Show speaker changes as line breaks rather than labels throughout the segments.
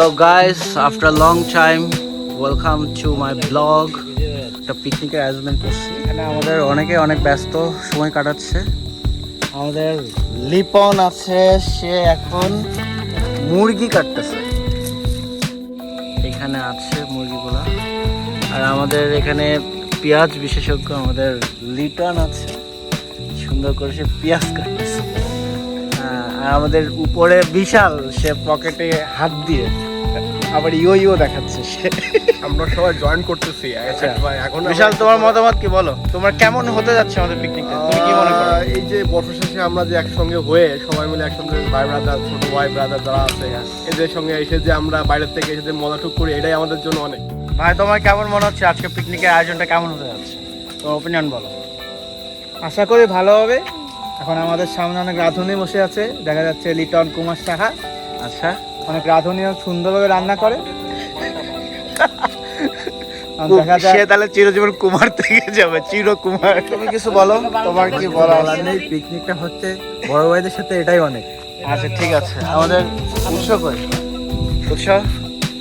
Hello guys, after a long time, welcome to my vlog. একটা পিকনিকের আয়োজন করছি। এখানে আমাদের অনেকে অনেক ব্যস্ত সময় কাটাচ্ছে। আমাদের লিপন আছে, সে এখন মুরগি কাটতেছে। এখানে আছে মুরগিগুলা। আর আমাদের এখানে পেঁয়াজ বিশেষজ্ঞ আমাদের লিটন আছে, সুন্দর করে সে পেঁয়াজ কাটতেছে। আর আমাদের উপরে বিশাল, সে পকেটে হাত দিয়ে আবার ইও দেখাচ্ছে সে।
আমরা সবাই জয়েন করতেছি।
আচ্ছা এখন বিশাল, তোমার মতামত কি বলো? তোমার কেমন হতে যাচ্ছে আমাদের পিকনিকটা, তুমি কি মনে করো?
এই যে বর্ষা শেষে আমরা যে একসঙ্গে হয়ে সবাই মিলে একসঙ্গে ভাই ব্রাদার, ছোট ভাই ব্রাদার যারা আছে এদের সঙ্গে এসে যে আমরা বাইরের থেকে এসে যে মজাটুক করি, এটাই আমাদের জন্য অনেক।
ভাই তোমার কেমন মনে হচ্ছে আজকে পিকনিকের আয়োজনটা কেমন হতে যাচ্ছে? তোমার ওপিনিয়ন বলো।
আশা করি ভালো হবে। এখন আমাদের সামনে অনেক রাঁধুনি বসে আছে, দেখা যাচ্ছে লিটন কুমার সাহা।
আচ্ছা,
অনেক রাঁধুনিও সুন্দরভাবে রান্না করে।
সে তাহলে চিরজীবন কুমার থেকে যাবে, চিরকুমার। তুমি কিছু বলো, তোমার কি বলো?
পিকনিকটা হচ্ছে বড় ভাইদের সাথে, এটাই অনেক।
আচ্ছা ঠিক আছে, আমাদের উৎস কই? উৎস,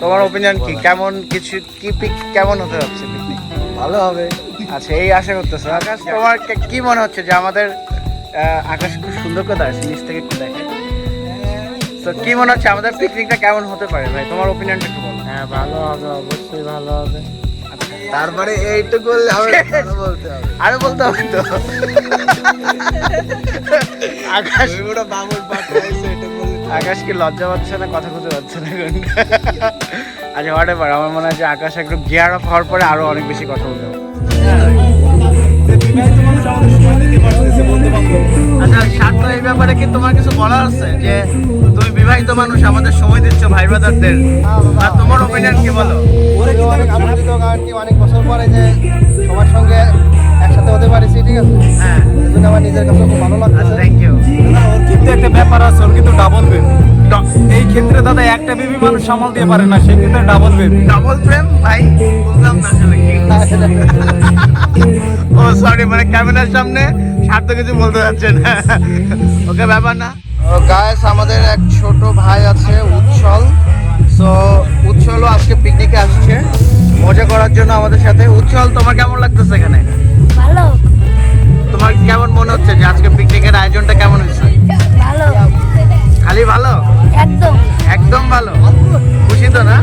তোমার ওপিনিয়ন কি? কেমন কিছু কি কেমন হতে যাচ্ছে পিকনিক?
ভালো হবে।
আচ্ছা, এই আশা করতেছে। আকাশ, তোমার কি মনে হচ্ছে যে আমাদের আকাশ খুব সুন্দর করে দাঁড়াচ্ছে, নিচ থেকে একটু দেখে। তো কি মনে হচ্ছে আমাদের পিকনিকটা কেমন হতে পারে ভাই? তোমার ওপিনিয়নটা একটু বলো।
হ্যাঁ, ভালো হবে, অবশ্যই ভালো হবে।
আচ্ছা,
তারপরে এইটুকু বললে হবে, বলতে হবে,
আরো বলতে হবে তো। আকাশ আকাশ কি লজ্জা পাচ্ছে না, কথা খুঁজে পাচ্ছে না এখন? আচ্ছা হোয়াট এভার, আমার মনে হয় যে আকাশ একটু গিয়ার অফ হওয়ার পরে আরো অনেক বেশি কথা বলতে হবে। আচ্ছা সার্থ, এই ব্যাপারে কি তোমার কিছু বলার আছে? যে তুমি বিবাহিত মানুষ, আমাদের সময় দিচ্ছ ভাই ব্রাদারদের, আর তোমার ওপিনিয়ন কি বলো?
অনেক আনন্দিত, কারণ কি অনেক বছর পরে যে সবার সঙ্গে একসাথে হতে পারিছি, ঠিক আছে?
হ্যাঁ,
এজন্য আমার নিজের কাছে খুব ভালো লাগছে।
আচ্ছা থ্যাংক ইউ।
ওর কিন্তু একটা ব্যাপার আছে, ওর কিন্তু ডাবল বেব। এই ক্ষেত্রে দাদা একটা বেবি মানুষ সামাল দিয়ে পারে না, সেই ক্ষেত্রে ডাবল বেবি।
ডাবল প্রেম ভাই, বুঝলাম না আসলে কি। ও সরি, মানে ক্যামেরার সামনে সার্থ কিছু বলতে যাচ্ছে না। ওকে, ব্যাপার না। ও গাইস, আমাদের এক ছোট ভাই আছে উজ্জ্বল। সো উজ্জ্বলও আজকে পিকনিকে আসছে মজা করার জন্য আমাদের সাথে। উজ্জ্বল, তোমার কেমন লাগতেছে এখানে?
ভালো
তোমার কেমন মনে হচ্ছে যে আজকে পিকনিকের আয়োজনটা কেমন হয়েছে?
ভালো
খালি ভালো?
একদম
একদম ভালো? খুশি তো না?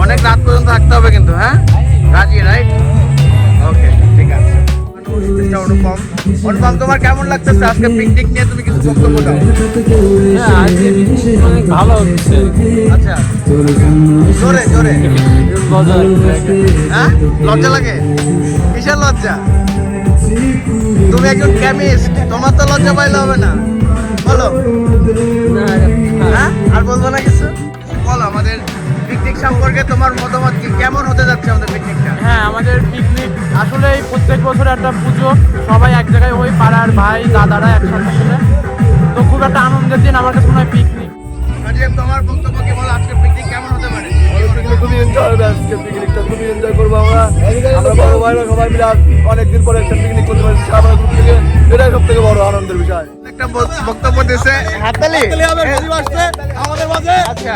অনেক রাত পর্যন্ত থাকতে হবে কিন্তু, হ্যাঁ? রাজি, রাইট? ওকে, ঠিক আছে। অনুপম, তোমার কেমন লাগতেছে আজকে পিকনিক নিয়ে? তুমি কিছু বক্তব্য দাও।
অনেক ভালো হচ্ছে।
আচ্ছা, জোরে জোরে। হ্যাঁ, লজ্জা লাগে? কিসের লজ্জা? তুমি একজন কেমিস্ট, তোমার তো লজ্জা পাইলে হবে না। বলো। হ্যাঁ, আর বলবো না কিছু? বলো আমাদের পিকনিক সম্পর্কে তোমার মতামত কি? কেমন হতে যাচ্ছে আমাদের পিকনিকটা?
হ্যাঁ, আমাদের পিকনিক আসলে প্রত্যেক বছর একটা পুজো, সবাই এক জায়গায় ওই পাড়ার ভাই দাদারা একসাথে মিলে, তো খুব একটা আনন্দের দিন আমার কাছে মনে হয় পিকনিক।
রাজীব, তোমার বক্তব্য কি? বলো আজকে পিকনিক কেমন হতে পারে?
খুবই এনজয় হবে আজকে পিকনিকটা, খুবই এনজয় করবো আমরা। আমরা বড় ভাইরা সবাই মিলে অনেকদিন পরে একটা পিকনিক করতে পারছি সারা গ্রুপ থেকে, এটাই সব থেকে বড় আনন্দের বিষয়।
একটা বক্তব্য দিছে হাততালি
আমাদের মাঝে।
আচ্ছা,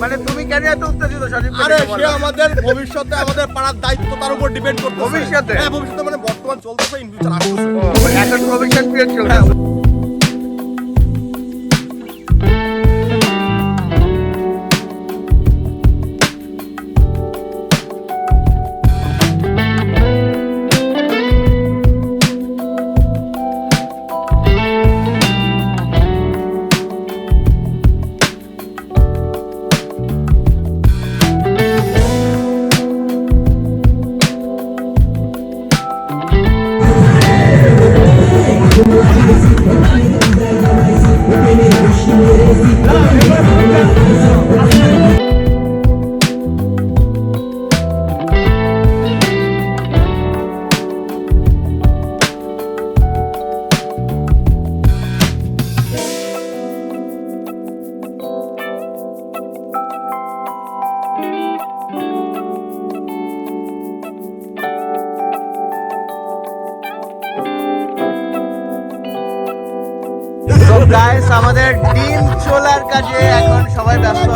মানে তুমি কেন এত উত্তেজিত সজীব?
আরে সে আমাদের ভবিষ্যতে আমাদের পাড়ার দায়িত্ব, তার উপর ডিপেন্ড করতে।
ভবিষ্যতে?
হ্যাঁ, ভবিষ্যতে মানে বর্তমান চলতেছে, ইন ফিউচার আসতেছে।
এখন ভবিষ্যৎ ক্রিয়েট চলছে। গাইস, আমাদের ডিম চোলার কাজে এখন সবাই ব্যস্ত।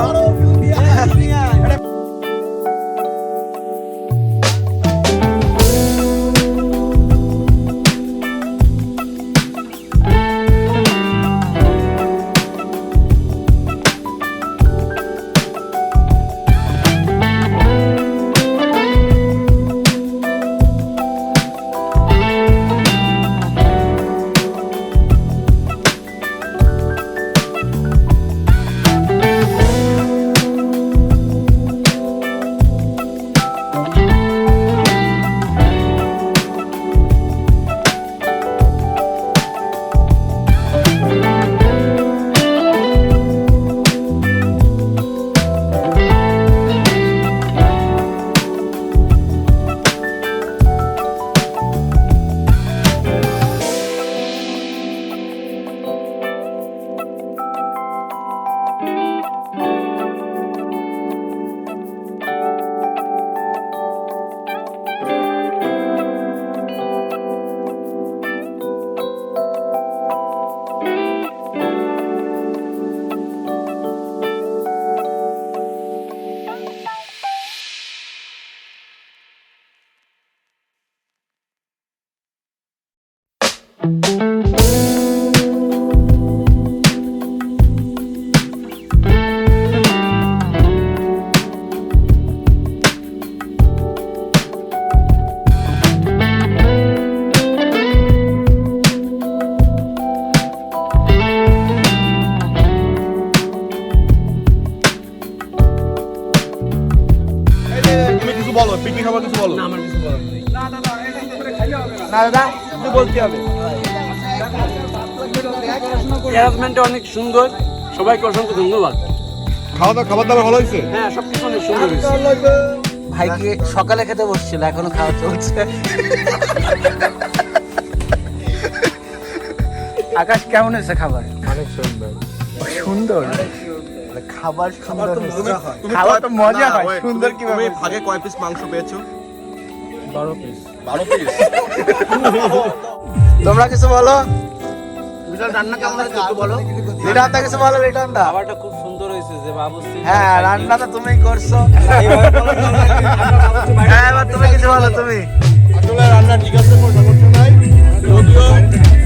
তুমি কিছু বলো, পিকনিক খাবার কিছু বলো।
না দাদা কিছু বলতে হবে।
অ্যারেঞ্জমেন্টটা অনেক সুন্দর, সবাইকে অসংখ্য ধন্যবাদ।
খাবার দাবার ভালো হয়েছে?
হ্যাঁ, সবকিছু অনেক সুন্দর হয়েছে।
ভাইকে সকালে খেতে বসছিল, এখনো খাওয়া চলছে। আকাশ কেমন হয়েছে খাবার?
অনেক সুন্দর।
সুন্দর খাবার, সুন্দর হয়েছে।
তুমি
খাবার তো মজা হয়,
ওই,
সুন্দর
তুমি
কিভাবে?
ভাগে কয় পিস মাংস পেয়েছো?
12 পিস।
12 পিস।
তোমরা কিছু বলো।
রান্না কেমন হয়েছে একটু বলো।
লিটনদা কিছু বলো। লিটনদা
খাবারটা খুব সুন্দর হয়েছে, যে বাবুর্চি
হ্যাঁ, রান্না তো তুমিই করছো। হ্যাঁ, এবার তুমি কিছু বলো। তুমি
আসলে রান্না ঠিক আছে, কোনো সমস্যা নাই। যদিও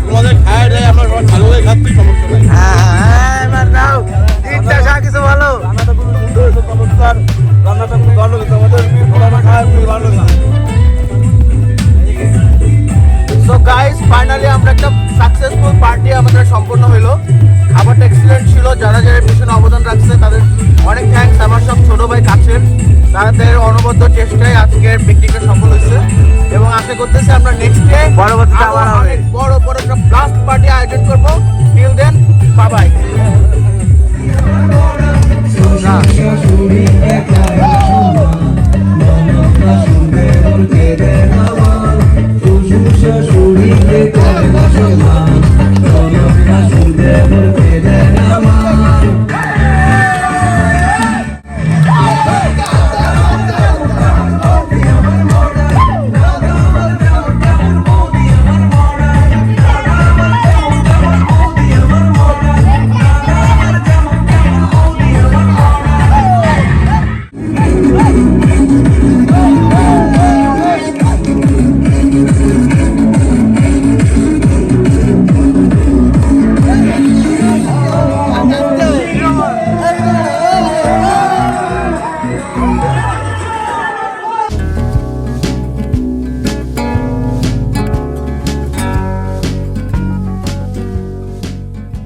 তোমাদের খায় দেয়, আমরা সবাই ভালো হয়ে খাচ্ছি, সমস্যা নাই।
হ্যাঁ, এবার দাও তিনটা শাহ কিছু বলো।
রান্নাটা খুব সুন্দর হয়েছে, চমৎকার। রান্নাটা খুব ভালো হয়েছে, আমাদের খাবার খায় খুব ভালো হয়েছে।
সো গাইস, ফাইনালি আমরা একটা সাকসেসফুল পার্টি আমাদের সম্পূর্ণ হলো। খাবারটা এক্সিলেন্ট ছিল। যারা যারা পিছনে অবদান রাখছে তাদের অনেক থ্যাঙ্কস। আমার সব ছোট ভাই কাছের, তাদের অনবদ্য চেষ্টায় আজকের পিকনিকটা সফল হয়েছে এবং আশা করতেছি আমরা নেক্সট ডে
পরবর্তীতে আবার হবে।
অনেক বড় বড় একটা ব্লাস্ট পার্টি আয়োজন করবো। Till then, bye by.